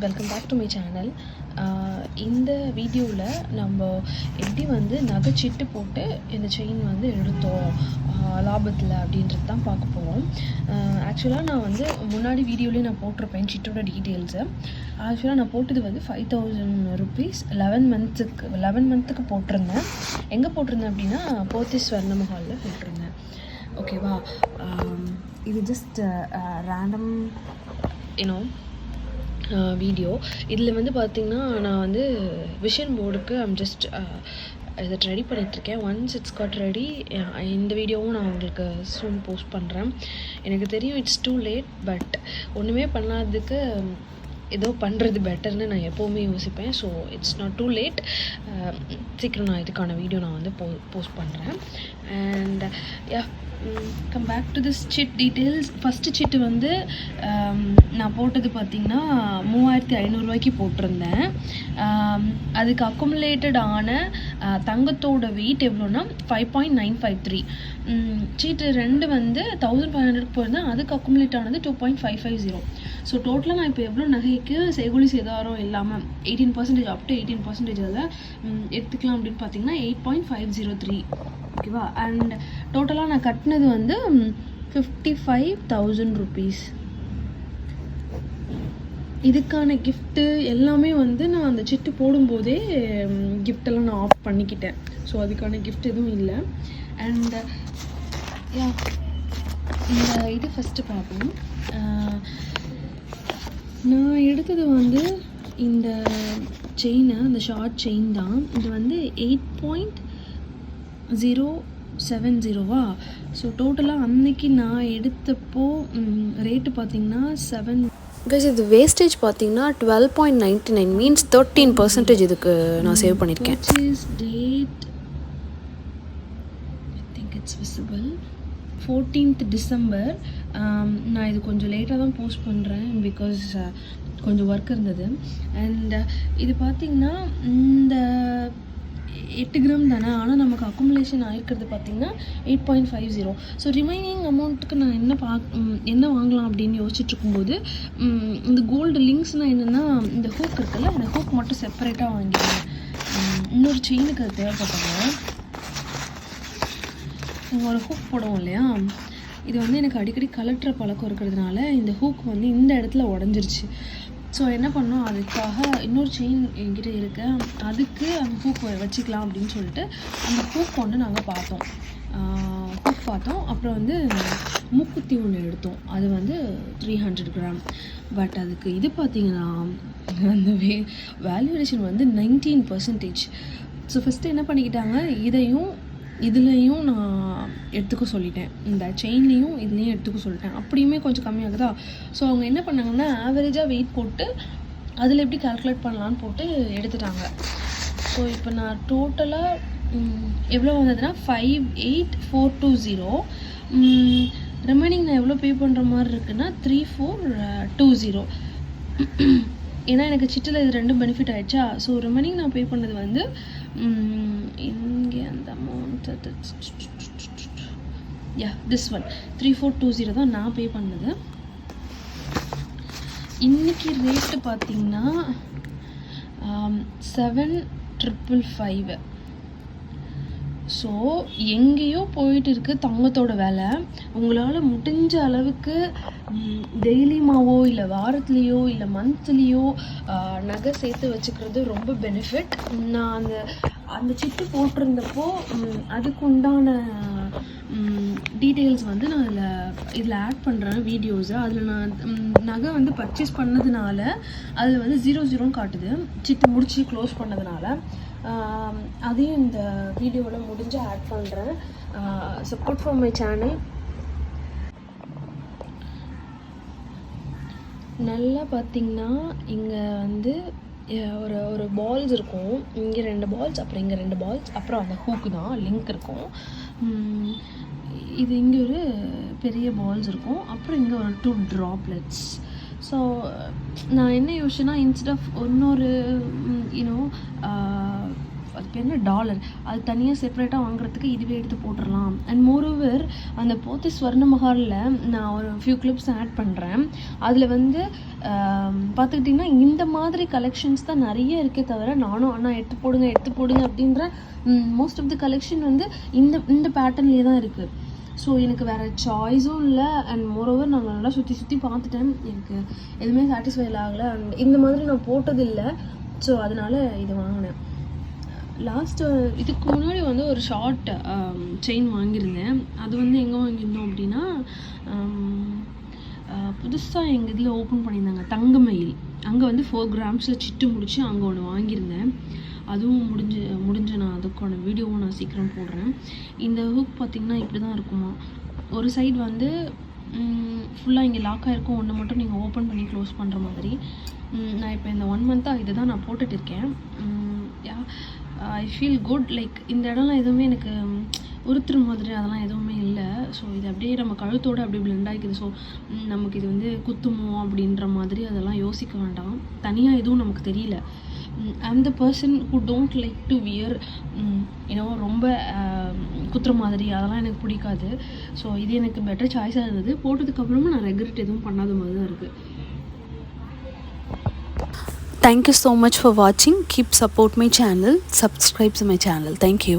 Welcome back to my channel. இந்த வீடியோவில் நம்ம எப்படி வந்து நகைச்சீட்டு போட்டு இந்த செயின் வந்து எடுத்தோம் லாபத்தில் அப்படின்றது தான் பார்க்க போகிறோம். ஆக்சுவலாக நான் வந்து முன்னாடி வீடியோலேயே நான் போட்டிருப்பேன் சிட்டோட டீட்டெயில்ஸு. ஆக்சுவலாக நான் போட்டது வந்து 5000 rupees 11 மந்த்துக்கு போட்டிருந்தேன். எங்கே போட்டிருந்தேன் அப்படின்னா போத்தீஸ் ஸ்வர்ணமஹாலில் போட்டிருந்தேன். ஓகேவா, இது ஜஸ்ட் ரேண்டம் வீடியோ. இதில் வந்து பார்த்திங்கன்னா நான் வந்து விஷன் போர்டுக்கு ஜஸ்ட் இதை ரெடி பண்ணிகிட்ருக்கேன். ஒன்ஸ் இட்ஸ் காட் ரெடி இந்த வீடியோவும் நான் உங்களுக்கு சூன் போஸ்ட் பண்ணுறேன். எனக்கு தெரியும் இட்ஸ் டூ லேட், பட் ஒன்றுமே பண்ணாததுக்கு ஏதோ பண்ணுறது பெட்டர்னு நான் எப்போவுமே யோசிப்பேன். So it's not too late. சீக்கிரம் நான் இதுக்கான வீடியோ நான் வந்து போஸ்ட் பண்ணுறேன். And come back to this chit details. First chit வந்து நான் போட்டது பார்த்திங்கன்னா 3500 போட்டிருந்தேன். அதுக்கு அக்குமுலேட்டட் ஆன தங்கத்தோட வெயிட் எவ்வளோன்னா 5.953. சீட்டு 2 வந்து 1500 போயிருந்தேன். அதுக்கு அக்குமுலேட் ஆனது 2.550. ஸோ டோட்டலாக நான் இப்போ எவ்வளோ நகைக்கு செய்கூலி சேதாரம் இல்லாமல் 18% அப் டு 18% அதில் எடுத்துக்கலாம் அப்படின்னு பார்த்தீங்கன்னா 8.503. ஓகேவா, அண்ட் டோட்டலாக நான் கட்டினது வந்து 55,000 rupees. இதுக்கான கிஃப்ட்டு எல்லாமே வந்து நான் அந்த சிட்டு போடும்போதே கிஃப்டெல்லாம் நான் ஆஃப் பண்ணிக்கிட்டேன். ஸோ அதுக்கான கிஃப்ட் எதுவும் இல்லை. அண்ட் இந்த இது ஃபஸ்ட்டு பார்ப்போம். நான் எடுத்தது வந்து இந்த செயினை, அந்த ஷார்ட் செயின் தான். இது வந்து 8.070. ஸோ டோட்டலாக அன்னைக்கு நான் எடுத்தப்போ ரேட்டு பார்த்திங்கன்னா 7. கைஸ், இது வேஸ்டேஜ் பார்த்தீங்கன்னா 12.99 மீன்ஸ் 13% இதுக்கு நான் சேவ் பண்ணியிருக்கேன். Date I think it's visible 14th December. நான் இது கொஞ்சம் லேட்டாக தான் போஸ்ட் பண்ணுறேன் பிகாஸ் கொஞ்சம் ஒர்க் இருந்தது. அண்ட் இது பார்த்திங்கன்னா இந்த 8 கிராம் தானே, ஆனால் நமக்கு அக்குமுலேஷன் ஆகிருக்கிறது பார்த்திங்கன்னா 8.50. ஸோ ரிமைனிங் அமௌண்ட்டுக்கு நான் என்ன வாங்கலாம் அப்படின்னு யோசிச்சுட்டு இருக்கும்போது இந்த கோல்டு லிங்க்ஸ்னால் என்னென்னா இந்த ஹூக் இருக்குல்ல, இந்த ஹூக் மட்டும் செப்பரேட்டாக வாங்கிடுவேன். இன்னொரு செயினுக்கு அது தேவைப்பட்டாங்க. இங்கே ஒரு ஹூக் போடுவோம் இல்லையா, இது வந்து எனக்கு அடிக்கடி கலட்டுற பழக்கம் இருக்கிறதுனால இந்த ஹூக் வந்து இந்த இடத்துல உடஞ்சிருச்சு. ஸோ என்ன பண்ணோம், அதுக்காக இன்னொரு செயின் என்கிட்ட இருக்கு, அதுக்கு அந்த ஹூக் வச்சுக்கலாம் அப்படின்னு சொல்லிட்டு அந்த ஹூக் ஒன்று நாங்கள் பார்த்தோம். அப்புறம் வந்து மூக்குத்தி ஒன்று எடுத்தோம். அது வந்து 300 கிராம். பட் அதுக்கு இது பார்த்திங்கன்னா அந்த வேல்யூவேஷன் வந்து 19%. ஸோ ஃபஸ்ட்டு என்ன பண்ணிக்கிட்டாங்க, இதுலேயும் நான் எடுத்துக்க சொல்லிட்டேன், இந்த செயின்லேயும் இதுலேயும் எடுத்துக்க சொல்லிட்டேன். அப்படியுமே கொஞ்சம் கம்மியாகுதா. ஸோ அவங்க என்ன பண்ணாங்கன்னா ஆவரேஜாக வெயிட் போட்டு அதில் எப்படி கால்குலேட் பண்ணலான்னு போட்டு எடுத்துட்டாங்க. ஸோ இப்போ நான் டோட்டலாக எவ்வளோ வந்ததுன்னா 58,420. ரிமைனிங் நான் எவ்வளோ பே பண்ணுற மாதிரி இருக்குன்னா 3420. ஏன்னா எனக்கு சிட்டில் இது 2 பெனிஃபிட் ஆகிடுச்சா. ஸோ ரிமைனிங் நான் பே பண்ணது வந்து இங்கே அந்த அமௌண்ட் திஸ் ஒன் 3420 தான் நான் பே பண்ணது. இன்றைக்கி ரேட்டு பார்த்திங்கன்னா 7,555. ஸோ எங்கேயோ போயிட்டு இருக்குது தங்கத்தோட வேலை. உங்களால் முடிஞ்ச அளவுக்கு டெய்லியுமாவோ இல்லை வாரத்துலேயோ இல்லை மந்த்லேயோ நகை சேர்த்து வச்சுக்கிறது ரொம்ப பெனிஃபிட். நான் அந்த சிட்டு போட்டிருந்தப்போ அதுக்கு உண்டான டீட்டெயில்ஸ் வந்து நான் இதில் ஆட் பண்ணுறேன் வீடியோஸை. அதில் நான் நகை வந்து பர்ச்சேஸ் பண்ணதுனால அதில் வந்து 00 காட்டுது, சிட்டு முடிச்சு க்ளோஸ் பண்ணதுனால. அதையும் இந்த வீடியோவில் முடிஞ்சு ஆட் பண்ணுறேன். Support from my channel. நல்லா பார்த்திங்கன்னா இங்கே வந்து ஒரு பால்ஸ் இருக்கும். இங்கே 2 பால்ஸ், அப்புறம் இங்கே 2 பால்ஸ், அப்புறம் அந்த ஹூக்கு தான் லிங்க் இருக்கும். இது இங்கே ஒரு பெரிய பால்ஸ் இருக்கும், அப்புறம் இங்கே ஒரு 2 ட்ராப்லெட்ஸ். ஸோ நான் என்ன யோசிச்சேன்னா, இன்ஸ்டெட் ஆஃப் இன்னொரு அது பேர் என்ன டாலர், அது தனியாக செப்பரேட்டாக வாங்குறதுக்கு இதுவே எடுத்து போட்டுடலாம். அண்ட் மோரோவர் அந்த போத்தி ஸ்வர்ணமஹாலில் நான் ஒரு ஃபியூ கிளிப்ஸ் ஆட் பண்ணுறேன். அதில் வந்து பார்த்துக்கிட்டிங்கன்னா இந்த மாதிரி கலெக்ஷன்ஸ் தான் நிறைய இருக்கே தவிர, நானும் அண்ணா எடுத்து போடுங்க அப்படின்ற மோஸ்ட் ஆஃப் தி கலெக்ஷன் வந்து இந்த பேட்டர்ன்லேயே தான் இருக்குது. ஸோ எனக்கு வேறு சாய்ஸும் இல்லை. அண்ட் மோரோவர் நான் நல்லா சுற்றி பார்த்துட்டேன், எனக்கு எதுவுமே சாட்டிஸ்ஃபைல் ஆகலை. அண்ட் இந்த மாதிரி நான் போட்டதில்லை. ஸோ அதனால் இதை வாங்கினேன். லாஸ்ட்டு இதுக்கு முன்னாடி வந்து ஒரு ஷார்ட் செயின் வாங்கியிருந்தேன். அது வந்து எங்கே வாங்கியிருந்தோம் அப்படின்னா, புதுசாக எங்கள் இதில் ஓப்பன் பண்ணியிருந்தாங்க தங்கமயில். அங்கே வந்து 4 கிராம்ஸில் சிட்டு முடிச்சு அங்கே ஒன்று வாங்கியிருந்தேன். அதுவும் முடிஞ்சு நான் அதுக்கான வீடியோவும் நான் சீக்கிரம் போடுறேன். இந்த ஹூக் பார்த்திங்கன்னா இப்படி தான் இருக்குமா, ஒரு சைடு வந்து ஃபுல்லாக இங்கே லாக் ஆகிருக்கும், ஒன்று மட்டும் நீங்கள் ஓப்பன் பண்ணி க்ளோஸ் பண்ணுற மாதிரி. நான் இப்போ இந்த 1 மந்த்தாக இதை தான் நான் போட்டுட்டு இருக்கேன். I feel good. லைக் இந்த இடம்லாம் எதுவுமே எனக்கு உறுத்துற மாதிரி அதெல்லாம் எதுவுமே இல்லை. ஸோ இது அப்படியே நம்ம கழுத்தோடு அப்படியே பிளெண்ட் ஆகிக்குது. ஸோ நமக்கு இது வந்து குத்துமோ அப்படின்ற மாதிரி அதெல்லாம் யோசிக்க வேண்டாம். தனியாக எதுவும் நமக்கு தெரியல. I'm the person who don't like to wear ரொம்ப குத்துற மாதிரி, அதெல்லாம் எனக்கு பிடிக்காது. ஸோ இது எனக்கு பெட்டர் சாய்ஸாக இருந்தது. போட்டதுக்கப்புறமா நான் ரெக்ரெட் எதுவும் பண்ணாத மாதிரி தான் இருக்குது. Thank you so much for watching. Keep support my channel. Subscribe to my channel. Thank you.